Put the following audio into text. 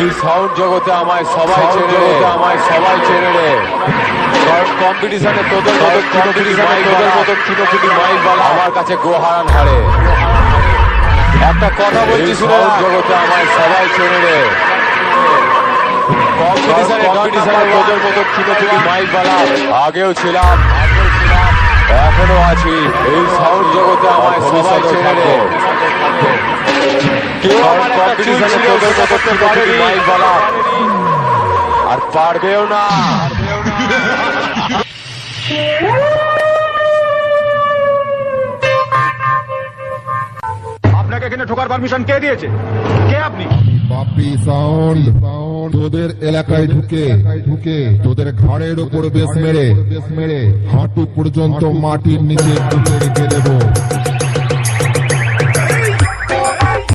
এই সাউন্ড জগতে আমায় সবাই চেনে রে। কম্পিটিশনে তোদের মতো ছোট মাইক বালা আমার কাছে গোহারান হারে। একটা কথা বলছি শুনে, জগতে আমায় সবাই চেনে রে। কম্পিটিশনে তোদের মতো ছোট মাইক বালা আগেও ছিলাম, এখনো আছি। এই সাউন্ড জগতে আমায় সবাই চেনে রে। কেউ আমার কম্পিটিশনে তোদের মতো ছোট মাইক বালা আর পারবেও না। আপনাকে এখানে ঢোকার পারমিশন কে দিয়েছে? কে আপনি? বাপি সাউন্ড তোদের এলাকায় ঢুকে তোদের ঘাড়ের ওপর বেশ মেরে হাঁটু পর্যন্ত মাটির নিচে রেখে দেবো।